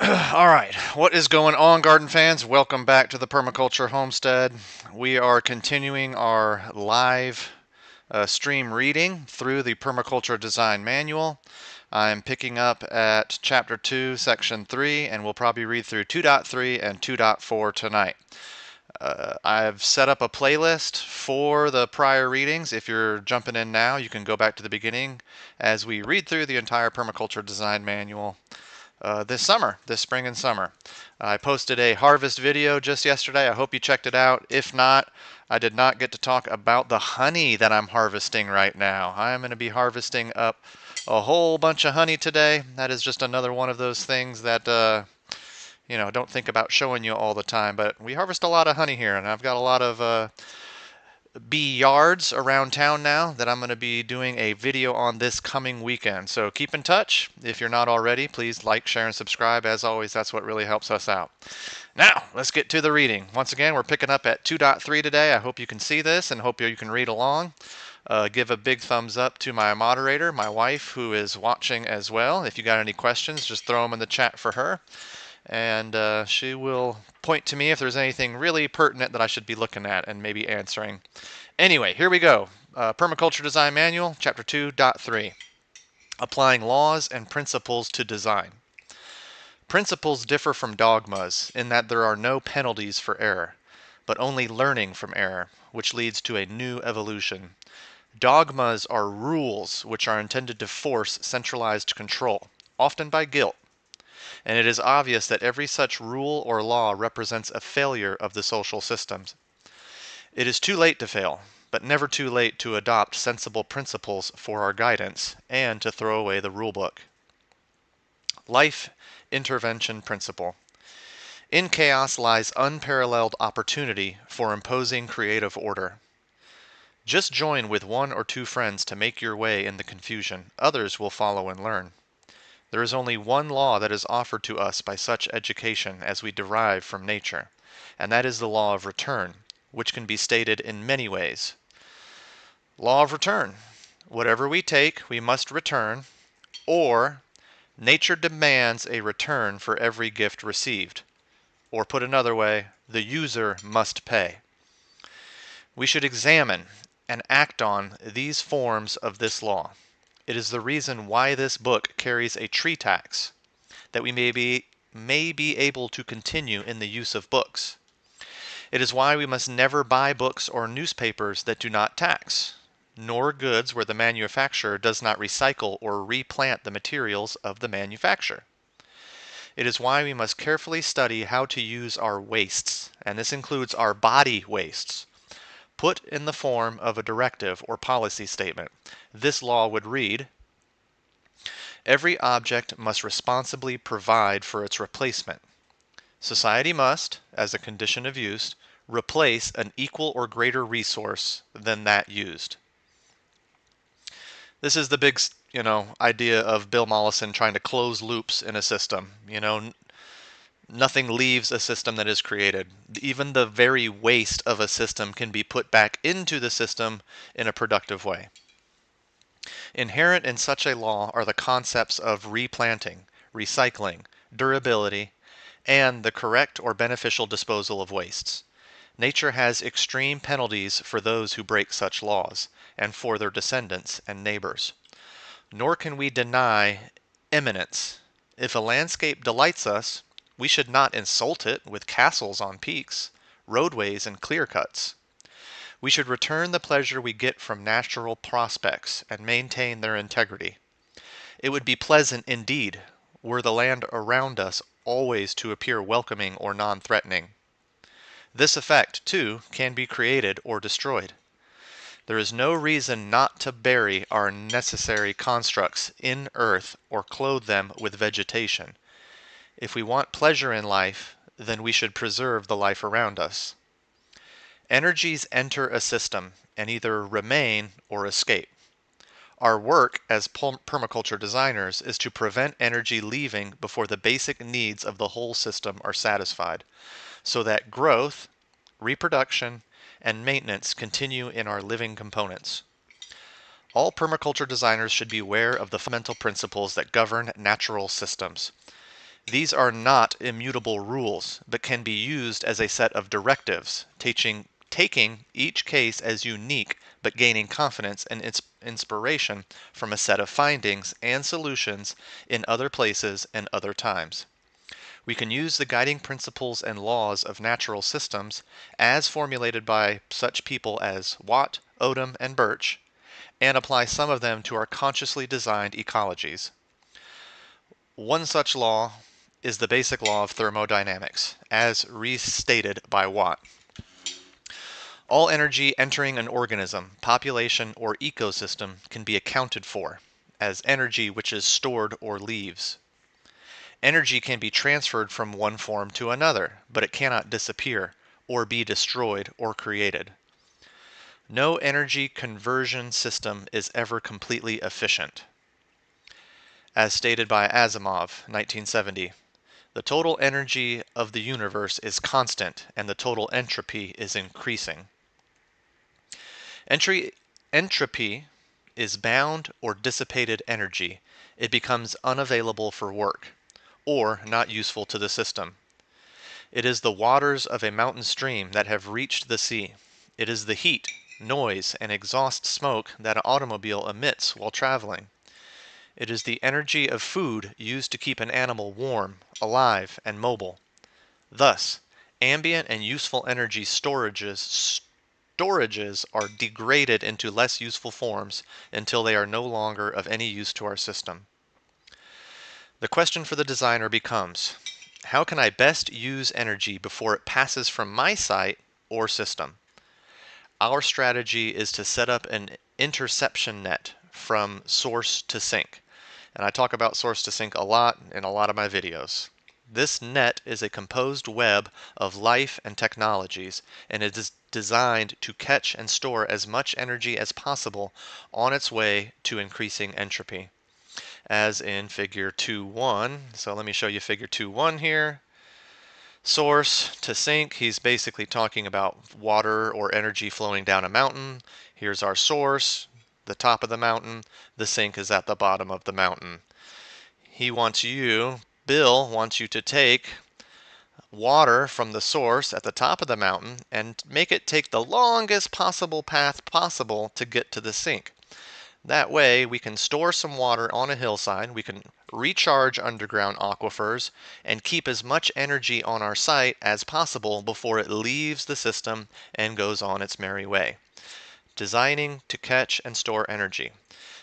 All right, what is going on, garden fans? Welcome back to the Permaculture Homestead. We are continuing our live stream reading through the Permaculture Design Manual. I'm picking up at Chapter 2, Section 3, and we'll probably read through 2.3 and 2.4 tonight. I've set up a playlist for the prior readings. If you're jumping in now, you can go back to the beginning as we read through the entire Permaculture Design Manual this spring and summer. I posted a harvest video just yesterday. I hope you checked it out. If not, I did not get to talk about the honey that I'm harvesting right now. I am going to be harvesting up a whole bunch of honey today. That is just another one of those things that don't think about showing you all the time. But we harvest a lot of honey here, and I've got a lot of bee yards around town now that I'm going to be doing a video on this coming weekend. So keep in touch. If you're not already, please like, share, and subscribe. As always, that's what really helps us out. Now, let's get to the reading. Once again, we're picking up at 2.3 today. I hope you can see this and hope you can read along. Give a big thumbs up to my moderator, my wife, who is watching as well. If you got any questions, just throw them in the chat for her. And she will point to me if there's anything really pertinent that I should be looking at and maybe answering. Anyway, here we go. Permaculture Design Manual, Chapter 2.3. Applying Laws and Principles to Design. Principles differ from dogmas in that there are no penalties for error, but only learning from error, which leads to a new evolution. Dogmas are rules which are intended to force centralized control, often by guilt. And it is obvious that every such rule or law represents a failure of the social systems. It is too late to fail, but never too late to adopt sensible principles for our guidance and to throw away the rulebook. Life Intervention Principle. In chaos lies unparalleled opportunity for imposing creative order. Just join with one or two friends to make your way in the confusion. Others will follow and learn. There is only one law that is offered to us by such education as we derive from nature, and that is the law of return, which can be stated in many ways. Law of return. Whatever we take, we must return, or nature demands a return for every gift received. Or put another way, the user must pay. We should examine and act on these forms of this law. It is the reason why this book carries a tree tax, that we may be able to continue in the use of books. It is why we must never buy books or newspapers that do not tax, nor goods where the manufacturer does not recycle or replant the materials of the manufacture. It is why we must carefully study how to use our wastes, and this includes our body wastes, put in the form of a directive or policy statement. This law would read, every object must responsibly provide for its replacement. Society must, as a condition of use, replace an equal or greater resource than that used. This is the big, idea of Bill Mollison trying to close loops in a system. Nothing leaves a system that is created. Even the very waste of a system can be put back into the system in a productive way. Inherent in such a law are the concepts of replanting, recycling, durability, and the correct or beneficial disposal of wastes. Nature has extreme penalties for those who break such laws, and for their descendants and neighbors. Nor can we deny immanence. If a landscape delights us, we should not insult it with castles on peaks, roadways and clear cuts. We should return the pleasure we get from natural prospects and maintain their integrity. It would be pleasant indeed were the land around us always to appear welcoming or non-threatening. This effect, too, can be created or destroyed. There is no reason not to bury our necessary constructs in earth or clothe them with vegetation. If we want pleasure in life, then we should preserve the life around us. Energies enter a system and either remain or escape. Our work as permaculture designers is to prevent energy leaving before the basic needs of the whole system are satisfied, so that growth, reproduction, and maintenance continue in our living components. All permaculture designers should be aware of the fundamental principles that govern natural systems. These are not immutable rules, but can be used as a set of directives, taking each case as unique but gaining confidence and inspiration from a set of findings and solutions in other places and other times. We can use the guiding principles and laws of natural systems as formulated by such people as Watt, Odum, and Birch, and apply some of them to our consciously designed ecologies. One such law is the basic law of thermodynamics, as restated by Watt. All energy entering an organism, population, or ecosystem can be accounted for as energy which is stored or leaves. Energy can be transferred from one form to another, but it cannot disappear, or be destroyed or created. No energy conversion system is ever completely efficient. As stated by Asimov, 1970, the total energy of the universe is constant and the total entropy is increasing. Entropy is bound or dissipated energy. It becomes unavailable for work, or not useful to the system. It is the waters of a mountain stream that have reached the sea. It is the heat, noise, and exhaust smoke that an automobile emits while traveling. It is the energy of food used to keep an animal warm, alive, and mobile. Thus, ambient and useful energy storages are degraded into less useful forms until they are no longer of any use to our system. The question for the designer becomes, how can I best use energy before it passes from my site or system? Our strategy is to set up an interception net from source to sink. And I talk about source to sink a lot in a lot of my videos. This net is a composed web of life and technologies, and it is designed to catch and store as much energy as possible on its way to increasing entropy, as in figure 2.1. So let me show you figure 2.1 here. Source to sink, he's basically talking about water or energy flowing down a mountain. Here's our source, the top of the mountain. The sink is at the bottom of the mountain. Bill wants you to take water from the source at the top of the mountain and make it take the longest possible path possible to get to the sink. That way we can store some water on a hillside, we can recharge underground aquifers, and keep as much energy on our site as possible before it leaves the system and goes on its merry way. Designing to catch and store energy.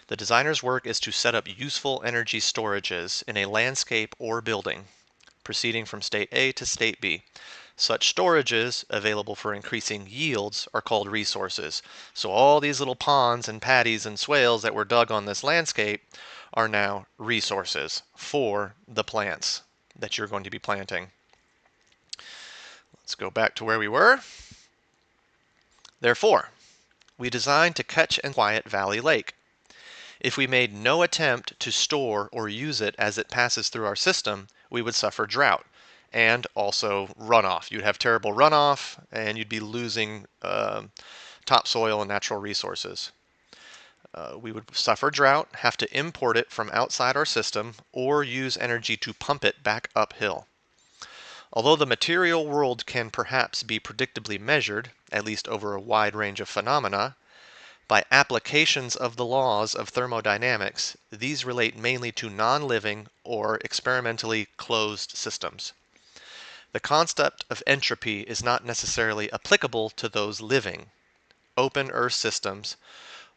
The designer's work is to set up useful energy storages in a landscape or building, proceeding from state A to state B. Such storages, available for increasing yields, are called resources. So all these little ponds and paddies and swales that were dug on this landscape are now resources for the plants that you're going to be planting. Let's go back to where we were. Therefore, we designed to catch and quiet Valley Lake. If we made no attempt to store or use it as it passes through our system, we would suffer drought and also runoff. You'd have terrible runoff and you'd be losing topsoil and natural resources. We would suffer drought, have to import it from outside our system, or use energy to pump it back uphill. Although the material world can perhaps be predictably measured, at least over a wide range of phenomena, by applications of the laws of thermodynamics, these relate mainly to non-living or experimentally closed systems. The concept of entropy is not necessarily applicable to those living, open earth systems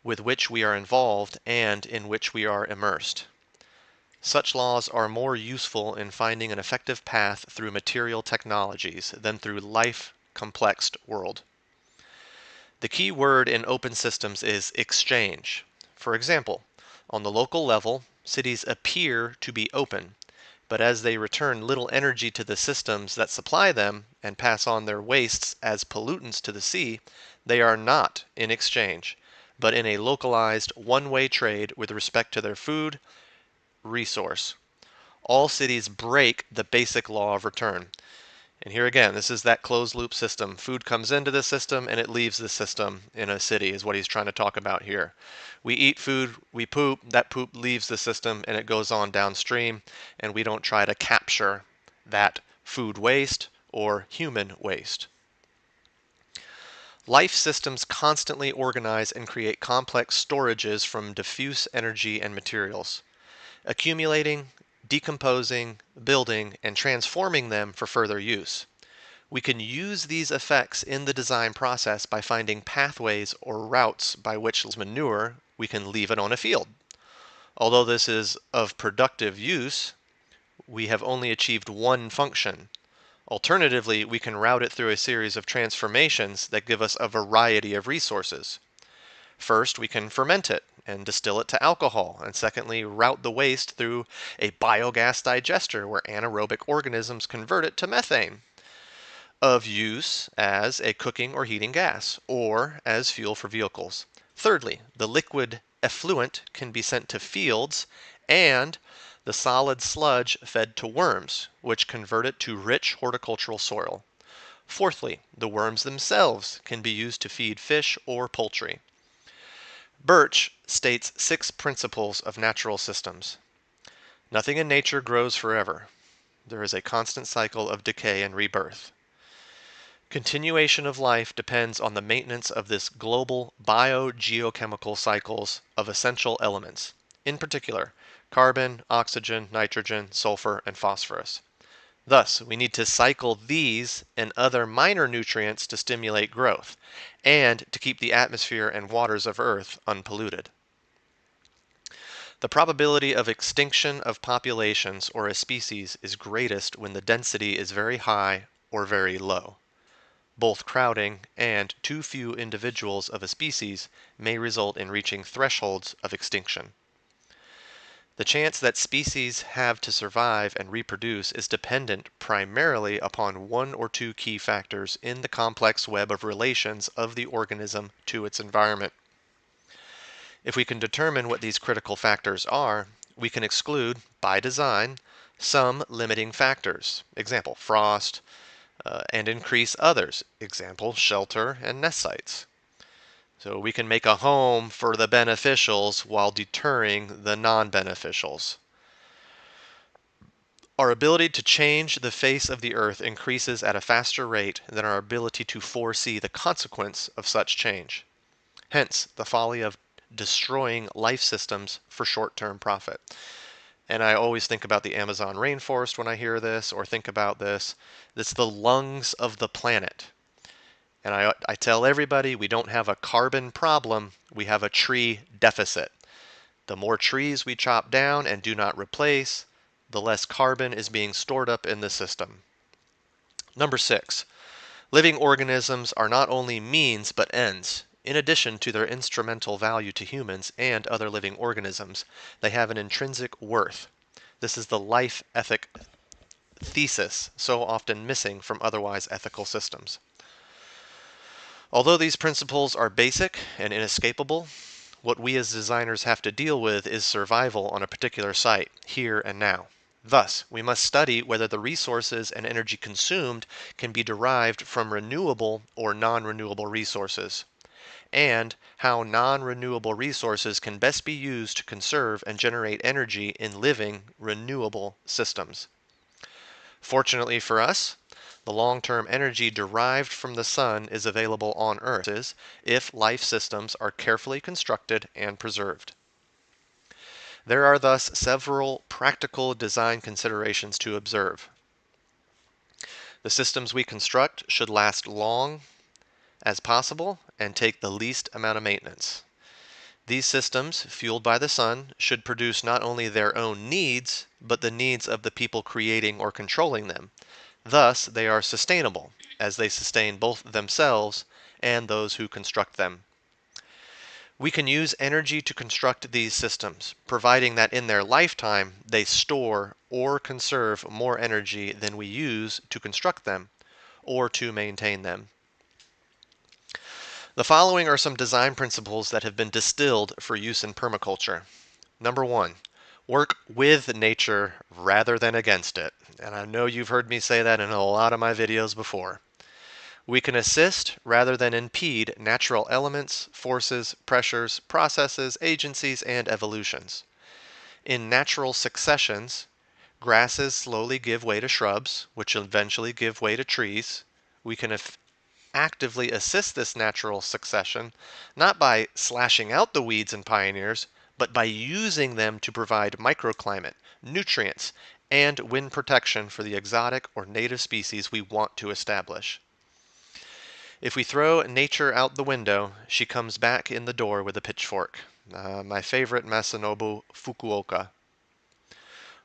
with which we are involved and in which we are immersed. Such laws are more useful in finding an effective path through material technologies than through life-complexed world. The key word in open systems is exchange. For example, on the local level, cities appear to be open, but as they return little energy to the systems that supply them and pass on their wastes as pollutants to the sea, they are not in exchange, but in a localized one-way trade with respect to their food resource. All cities break the basic law of return. And here again, this is that closed loop system. Food comes into the system and it leaves the system in a city, is what he's trying to talk about here. We eat food, we poop, that poop leaves the system and it goes on downstream, and we don't try to capture that food waste or human waste. Life systems constantly organize and create complex storages from diffuse energy and materials, accumulating, decomposing, building, and transforming them for further use. We can use these effects in the design process by finding pathways or routes by which manure we can leave it on a field. Although this is of productive use, we have only achieved one function. Alternatively, we can route it through a series of transformations that give us a variety of resources. First, we can ferment it and distill it to alcohol, and secondly, route the waste through a biogas digester where anaerobic organisms convert it to methane, of use as a cooking or heating gas, or as fuel for vehicles. Thirdly, the liquid effluent can be sent to fields, and the solid sludge fed to worms, which convert it to rich horticultural soil. Fourthly, the worms themselves can be used to feed fish or poultry. Birch states 6 principles of natural systems. Nothing in nature grows forever. There is a constant cycle of decay and rebirth. Continuation of life depends on the maintenance of this global biogeochemical cycles of essential elements, in particular, carbon, oxygen, nitrogen, sulfur, and phosphorus. Thus, we need to cycle these and other minor nutrients to stimulate growth, and to keep the atmosphere and waters of Earth unpolluted. The probability of extinction of populations or a species is greatest when the density is very high or very low. Both crowding and too few individuals of a species may result in reaching thresholds of extinction. The chance that species have to survive and reproduce is dependent primarily upon one or two key factors in the complex web of relations of the organism to its environment. If we can determine what these critical factors are, we can exclude, by design, some limiting factors, example, frost, and increase others, example, shelter and nest sites. So we can make a home for the beneficials while deterring the non-beneficials. Our ability to change the face of the earth increases at a faster rate than our ability to foresee the consequence of such change. Hence, the folly of destroying life systems for short-term profit. And I always think about the Amazon rainforest when I hear this, or think about this. It's the lungs of the planet. And I tell everybody we don't have a carbon problem, we have a tree deficit. The more trees we chop down and do not replace, the less carbon is being stored up in the system. Number 6, living organisms are not only means but ends. In addition to their instrumental value to humans and other living organisms, they have an intrinsic worth. This is the life ethic thesis so often missing from otherwise ethical systems. Although these principles are basic and inescapable, what we as designers have to deal with is survival on a particular site, here and now. Thus, we must study whether the resources and energy consumed can be derived from renewable or non-renewable resources, and how non-renewable resources can best be used to conserve and generate energy in living, renewable systems. Fortunately for us, the long-term energy derived from the sun is available on Earth if life systems are carefully constructed and preserved. There are thus several practical design considerations to observe. The systems we construct should last long as possible and take the least amount of maintenance. These systems, fueled by the sun, should produce not only their own needs, but the needs of the people creating or controlling them. Thus, they are sustainable, as they sustain both themselves and those who construct them. We can use energy to construct these systems, providing that in their lifetime they store or conserve more energy than we use to construct them or to maintain them. The following are some design principles that have been distilled for use in permaculture. Number 1, Work with nature rather than against it. And I know you've heard me say that in a lot of my videos before. We can assist rather than impede natural elements, forces, pressures, processes, agencies, and evolutions. In natural successions, grasses slowly give way to shrubs, which eventually give way to trees. We can actively assist this natural succession, not by slashing out the weeds and pioneers, but by using them to provide microclimate, nutrients, and wind protection for the exotic or native species we want to establish. If we throw nature out the window, she comes back in the door with a pitchfork. My favorite, Masanobu Fukuoka.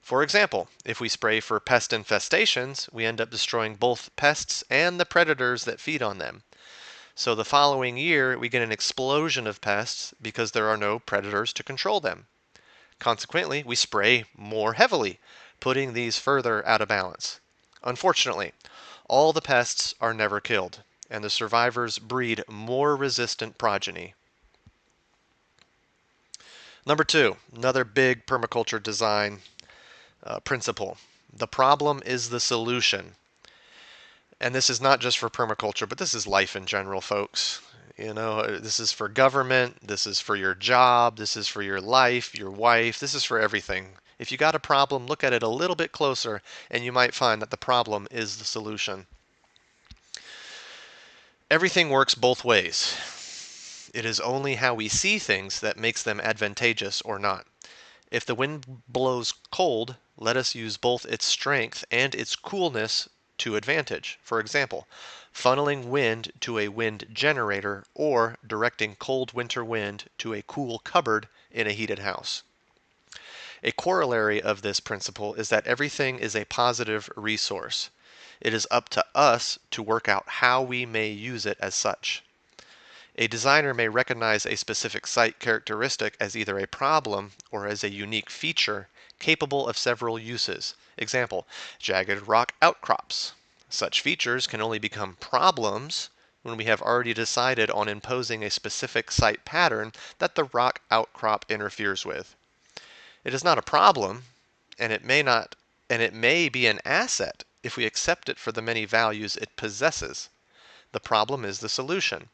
For example, if we spray for pest infestations, we end up destroying both pests and the predators that feed on them. So the following year, we get an explosion of pests because there are no predators to control them. Consequently, we spray more heavily, putting these further out of balance. Unfortunately, all the pests are never killed, and the survivors breed more resistant progeny. Number two, another big permaculture design principle. The problem is the solution. And this is not just for permaculture, but this is life in general, folks. You know, this is for government, this is for your job, this is for your life, your wife, this is for everything. If you got a problem, look at it a little bit closer, and you might find that the problem is the solution. Everything works both ways. It is only how we see things that makes them advantageous or not. If the wind blows cold, let us use both its strength and its coolness to advantage. For example, funneling wind to a wind generator or directing cold winter wind to a cool cupboard in a heated house. A corollary of this principle is that everything is a positive resource. It is up to us to work out how we may use it as such. A designer may recognize a specific site characteristic as either a problem or as a unique feature capable of several uses. Example, jagged rock outcrops. Such features can only become problems when we have already decided on imposing a specific site pattern that the rock outcrop interferes with. It is not a problem, and it may be an asset if we accept it for the many values it possesses. The problem is the solution.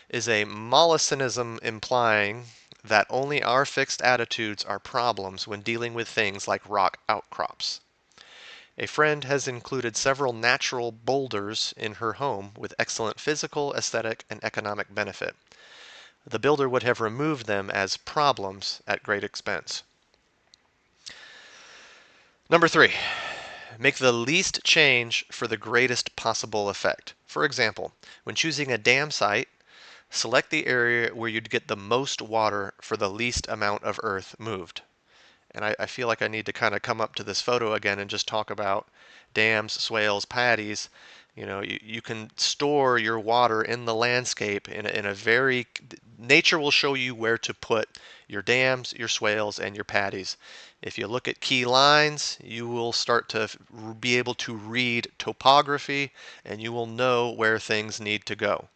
Is a Mollissianism implying that only our fixed attitudes are problems when dealing with things like rock outcrops. A friend has included several natural boulders in her home with excellent physical, aesthetic, and economic benefit. The builder would have removed them as problems at great expense. Number three, make the least change for the greatest possible effect. For example, when choosing a dam site, select the area where you'd get the most water for the least amount of earth moved. And I feel like I need to kind of come up to this photo again and just talk about dams, swales, paddies. You know, you can store your water in the landscape in a very, nature will show you where to put your dams, your swales, and your paddies. If you look at key lines, you will start to be able to read topography and you will know where things need to go.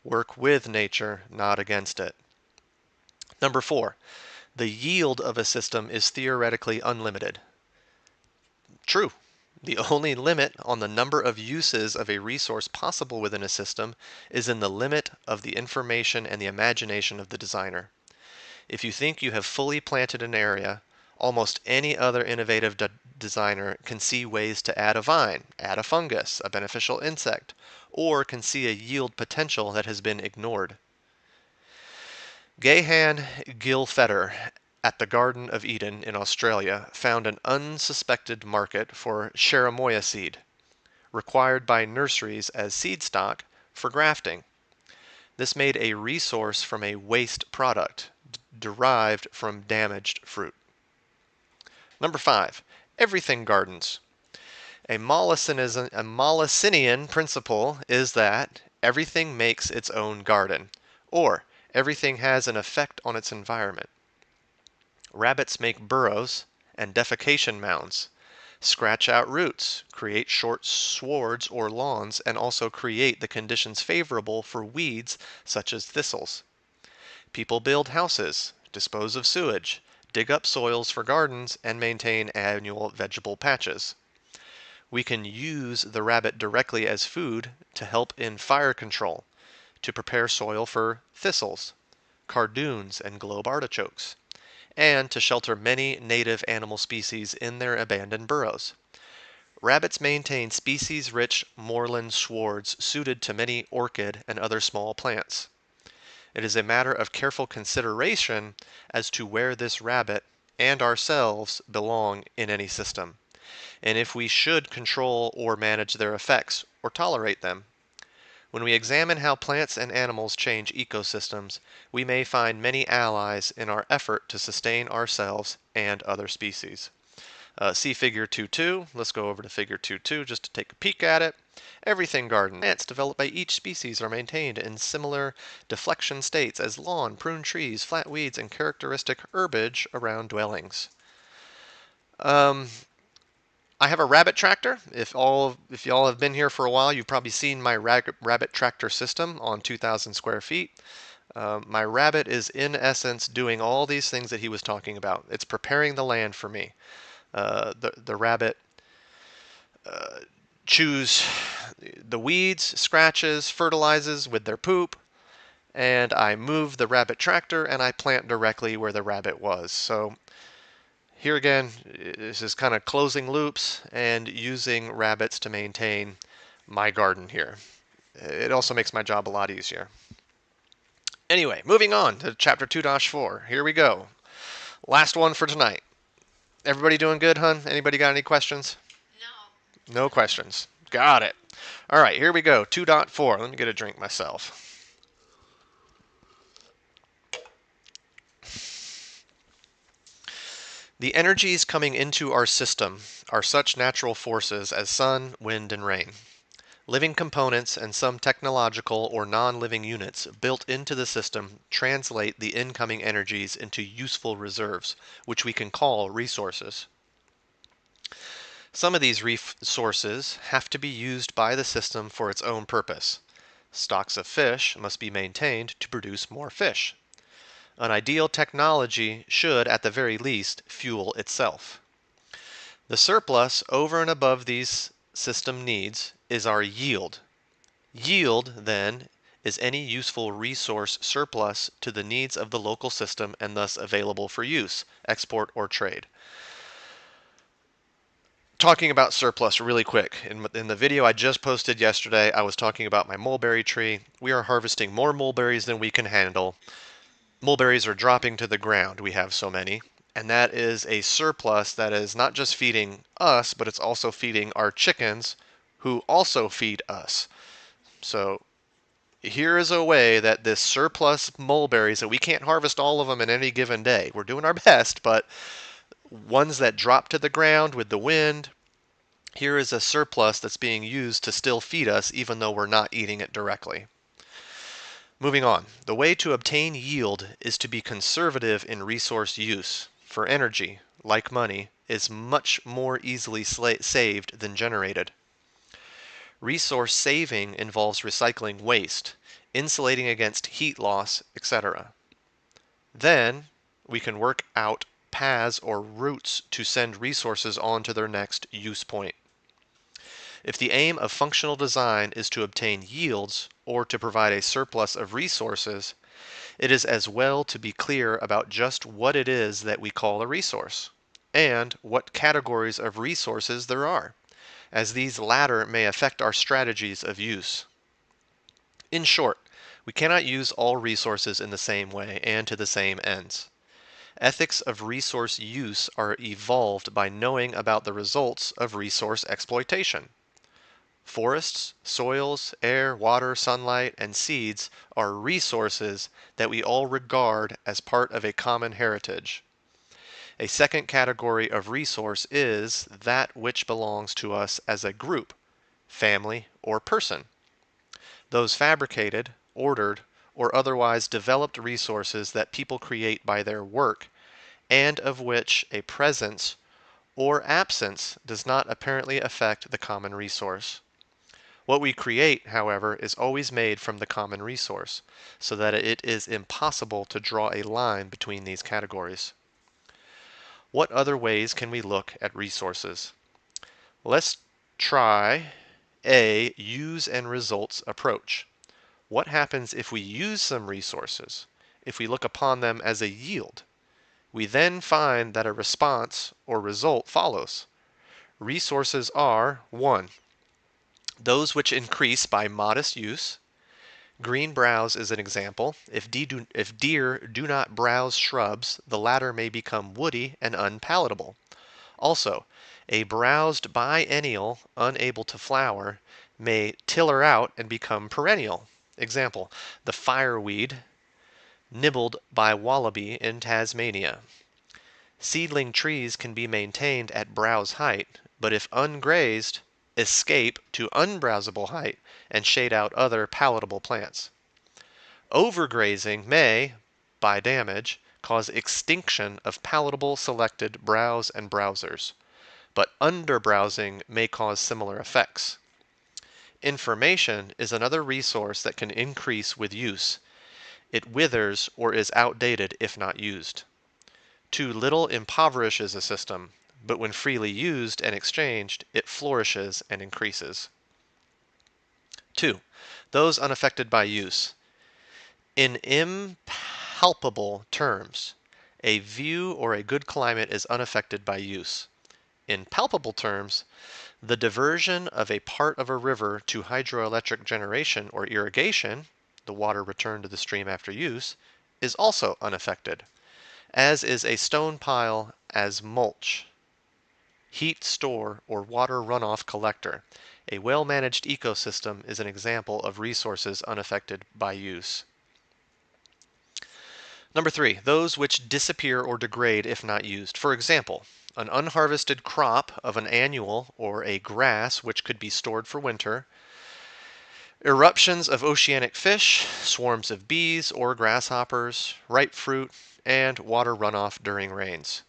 Work with nature, not against it. Number four, the yield of a system is theoretically unlimited. True. The only limit on the number of uses of a resource possible within a system is in the limit of the information and the imagination of the designer. If you think you have fully planted an area, almost any other innovative designer can see ways to add a vine, add a fungus, a beneficial insect, or can see a yield potential that has been ignored. Gahan Gilfetter at the Garden of Eden in Australia found an unsuspected market for cherimoya seed, required by nurseries as seed stock for grafting. This made a resource from a waste product derived from damaged fruit. Number five, everything gardens. A Mollissinian principle is that everything makes its own garden, or everything has an effect on its environment. Rabbits make burrows and defecation mounds, scratch out roots, create short swards or lawns, and also create the conditions favorable for weeds such as thistles. People build houses, dispose of sewage, dig up soils for gardens, and maintain annual vegetable patches. We can use the rabbit directly as food to help in fire control, to prepare soil for thistles, cardoons, and globe artichokes, and to shelter many native animal species in their abandoned burrows. Rabbits maintain species-rich moorland swards suited to many orchid and other small plants. It is a matter of careful consideration as to where this rabbit and ourselves belong in any system, and if we should control or manage their effects or tolerate them. When we examine how plants and animals change ecosystems, we may find many allies in our effort to sustain ourselves and other species. See Figure 2.2. Let's go over to Figure 2.2 just to take a peek at it. Everything garden. Plants developed by each species are maintained in similar deflection states as lawn, prune trees, flat weeds, and characteristic herbage around dwellings. Um, I have a rabbit tractor. If y'all have been here for a while, you've probably seen my rabbit tractor system on 2,000 square feet. My rabbit is in essence doing all these things that he was talking about. It's preparing the land for me. The rabbit chews the weeds, scratches, fertilizes with their poop, and I move the rabbit tractor and I plant directly where the rabbit was. So here again, this is kind of closing loops and using rabbits to maintain my garden here. It also makes my job a lot easier. Anyway, moving on to chapter 2-4. Here we go. Last one for tonight. Everybody doing good, hun? Anybody got any questions? No questions. Got it. All right, here we go. 2.4. Let me get a drink myself. The energies coming into our system are such natural forces as sun, wind, and rain. Living components and some technological or non-living units built into the system translate the incoming energies into useful reserves, which we can call resources. Some of these resources have to be used by the system for its own purpose. Stocks of fish must be maintained to produce more fish. An ideal technology should, at the very least, fuel itself. The surplus over and above these system needs is our yield. Yield, then, is any useful resource surplus to the needs of the local system and thus available for use, export, or trade. Talking about surplus really quick. In the video I just posted yesterday, I was talking about my mulberry tree. We are harvesting more mulberries than we can handle. Mulberries are dropping to the ground. We have so many. And that is a surplus that is not just feeding us, but it's also feeding our chickens, who also feed us. So here is a way that this surplus mulberries, that we can't harvest all of them in any given day. We're doing our best, but ones that drop to the ground with the wind, here is a surplus that's being used to still feed us even though we're not eating it directly. Moving on, the way to obtain yield is to be conservative in resource use, for energy, like money, is much more easily saved than generated. Resource saving involves recycling waste, insulating against heat loss, etc. Then we can work out paths or routes to send resources on to their next use point. If the aim of functional design is to obtain yields or to provide a surplus of resources, it is as well to be clear about just what it is that we call a resource, and what categories of resources there are, as these latter may affect our strategies of use. In short, we cannot use all resources in the same way and to the same ends. Ethics of resource use are evolved by knowing about the results of resource exploitation. Forests, soils, air, water, sunlight, and seeds are resources that we all regard as part of a common heritage. A second category of resource is that which belongs to us as a group, family, or person. Those fabricated, ordered, or otherwise developed resources that people create by their work, and of which a presence or absence does not apparently affect the common resource. What we create, however, is always made from the common resource, so that it is impossible to draw a line between these categories. What other ways can we look at resources? Let's try a use and results approach. What happens if we use some resources? If we look upon them as a yield, we then find that a response or result follows. Resources are 1. Those which increase by modest use. Green browse is an example. If deer do not browse shrubs, the latter may become woody and unpalatable. Also, a browsed biennial unable to flower may tiller out and become perennial. Example, the fireweed nibbled by wallaby in Tasmania. Seedling trees can be maintained at browse height, but if ungrazed, escape to unbrowsable height and shade out other palatable plants. Overgrazing may, by damage, cause extinction of palatable selected browse and browsers, but underbrowsing may cause similar effects. Information is another resource that can increase with use. It withers or is outdated if not used. Too little impoverishes a system, but when freely used and exchanged, it flourishes and increases. 2. Those unaffected by use. In impalpable terms, a view or a good climate is unaffected by use. In palpable terms, the diversion of a part of a river to hydroelectric generation or irrigation, the water returned to the stream after use, is also unaffected, as is a stone pile as mulch, heat store, or water runoff collector. A well-managed ecosystem is an example of resources unaffected by use. Number 3, those which disappear or degrade if not used. For example, an unharvested crop of an annual or a grass which could be stored for winter, eruptions of oceanic fish, swarms of bees or grasshoppers, ripe fruit, and water runoff during rains.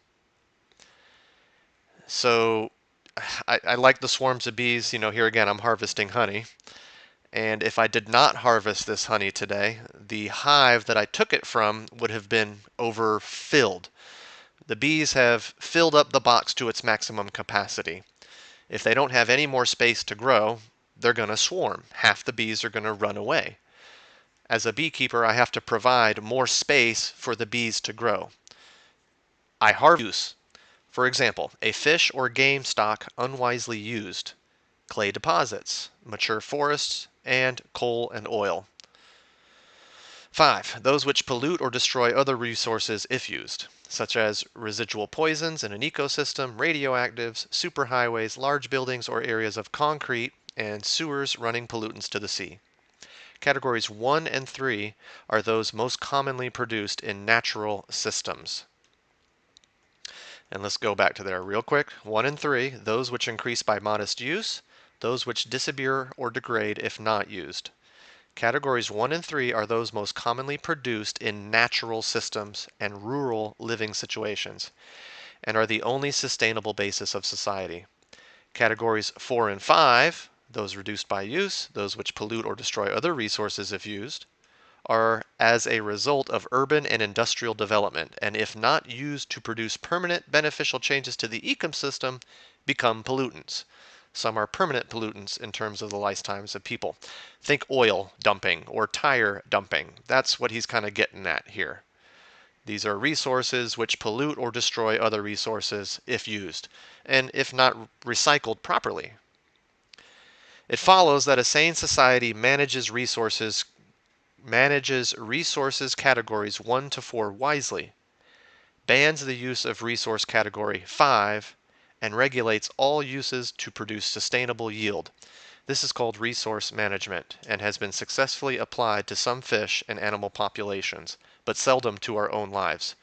So I like the swarms of bees. Here again, I'm harvesting honey. And if I did not harvest this honey today, the hive that I took it from would have been overfilled. The bees have filled up the box to its maximum capacity. If they don't have any more space to grow, they're going to swarm. Half the bees are going to run away. As a beekeeper, I have to provide more space for the bees to grow. I harvest. For example, a fish or game stock unwisely used, clay deposits, mature forests, and coal and oil. 5. Those which pollute or destroy other resources if used, such as residual poisons in an ecosystem, radioactives, superhighways, large buildings or areas of concrete, and sewers running pollutants to the sea. Categories 1 and 3 are those most commonly produced in natural systems. And let's go back to there real quick. 1 and 3, those which increase by modest use, those which disappear or degrade if not used. Categories 1 and 3 are those most commonly produced in natural systems and rural living situations, and are the only sustainable basis of society. Categories 4 and 5, those reduced by use, those which pollute or destroy other resources if used, are as a result of urban and industrial development, and if not used to produce permanent beneficial changes to the ecosystem, become pollutants. Some are permanent pollutants in terms of the lifetimes of people. Think oil dumping or tire dumping. That's what he's kind of getting at here. These are resources which pollute or destroy other resources if used, and if not recycled properly. It follows that a sane society manages resources categories 1 to 4 wisely, bans the use of resource category 5, and regulates all uses to produce sustainable yield. This is called resource management and has been successfully applied to some fish and animal populations, but seldom to our own lives.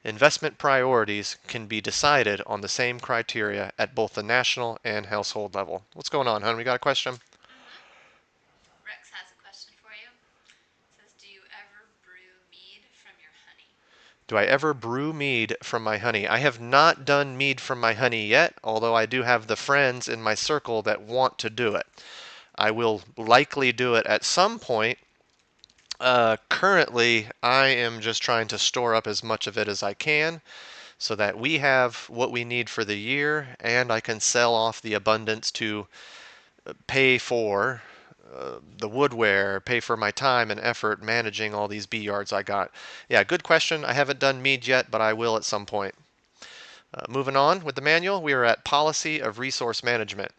Investment priorities can be decided on the same criteria at both the national and household level. What's going on, hon? We got a question? Rex has a question for you. It says, do you ever brew mead from your honey? Do I ever brew mead from my honey? I have not done mead from my honey yet, although I do have the friends in my circle that want to do it. I will likely do it at some point. Currently, I am just trying to store up as much of it as I can so that we have what we need for the year, and I can sell off the abundance to pay for the woodware, pay for my time and effort managing all these bee yards I got. Yeah, good question. I haven't done mead yet, but I will at some point. Moving on with the manual, we are at Policy of Resource Management.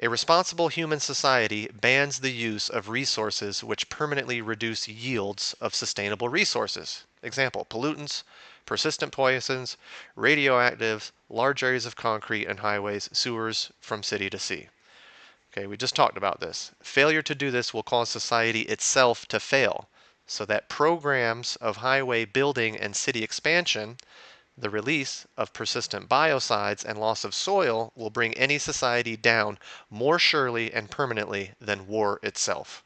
A responsible human society bans the use of resources which permanently reduce yields of sustainable resources. Example, pollutants, persistent poisons, radioactives, large areas of concrete and highways, sewers from city to sea. Okay, we just talked about this. Failure to do this will cause society itself to fail, so that programs of highway building and city expansion, the release of persistent biocides and loss of soil will bring any society down more surely and permanently than war itself.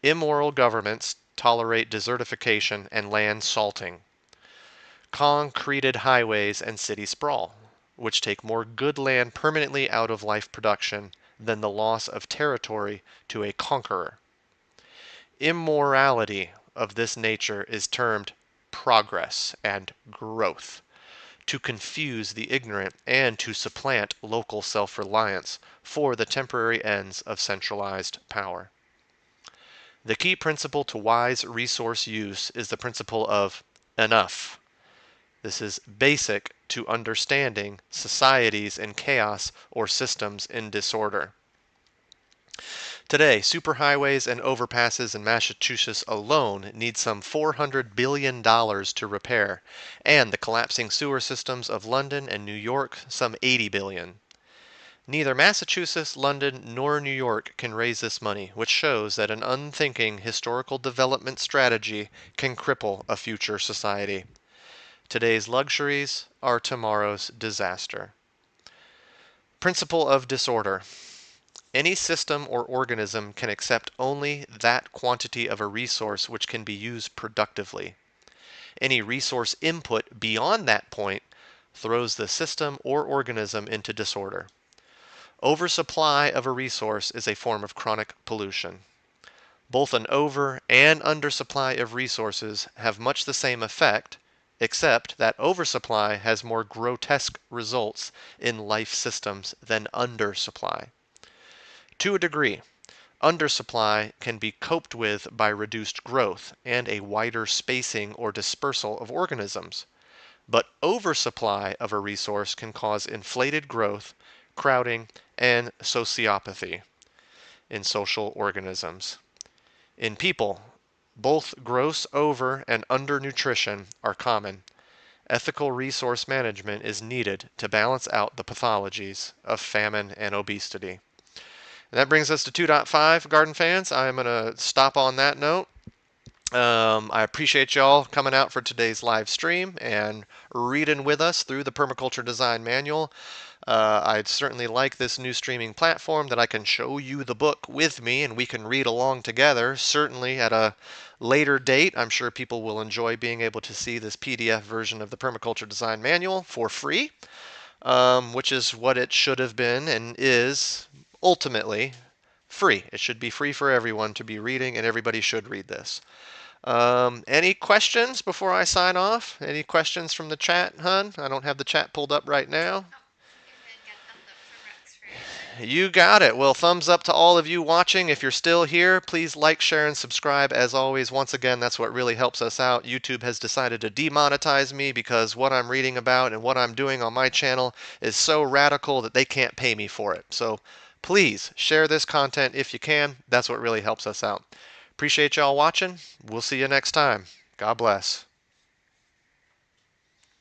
Immoral governments tolerate desertification and land salting. Concreted highways and city sprawl, which take more good land permanently out of life production than the loss of territory to a conqueror. Immorality of this nature is termed progress and growth, to confuse the ignorant and to supplant local self-reliance for the temporary ends of centralized power. The key principle to wise resource use is the principle of enough. This is basic to understanding societies in chaos or systems in disorder. Today, superhighways and overpasses in Massachusetts alone need some $400 billion to repair, and the collapsing sewer systems of London and New York some $80 billion. Neither Massachusetts, London, nor New York can raise this money, which shows that an unthinking historical development strategy can cripple a future society. Today's luxuries are tomorrow's disaster. Principle of disorder. Any system or organism can accept only that quantity of a resource which can be used productively. Any resource input beyond that point throws the system or organism into disorder. Oversupply of a resource is a form of chronic pollution. Both an over and undersupply of resources have much the same effect, except that oversupply has more grotesque results in life systems than undersupply. To a degree, undersupply can be coped with by reduced growth and a wider spacing or dispersal of organisms, but oversupply of a resource can cause inflated growth, crowding, and sociopathy in social organisms. In people, both gross over and undernutrition are common. Ethical resource management is needed to balance out the pathologies of famine and obesity. And that brings us to 2.5, garden fans. I'm going to stop on that note. I appreciate y'all coming out for today's live stream and reading with us through the Permaculture Design Manual. I'd certainly like this new streaming platform that I can show you the book with me and we can read along together. Certainly at a later date, I'm sure people will enjoy being able to see this PDF version of the Permaculture Design Manual for free, which is what it should have been and is ultimately free. It should be free for everyone to be reading, and everybody should read this. Any questions before I sign off? Any questions from the chat, hun? I don't have the chat pulled up right now. You got it. Well, thumbs up to all of you watching. If you're still here, please like, share, and subscribe. As always, once again, that's what really helps us out. YouTube has decided to demonetize me because what I'm reading about and what I'm doing on my channel is so radical that they can't pay me for it. So please share this content if you can. That's what really helps us out. Appreciate y'all watching. We'll see you next time. God bless.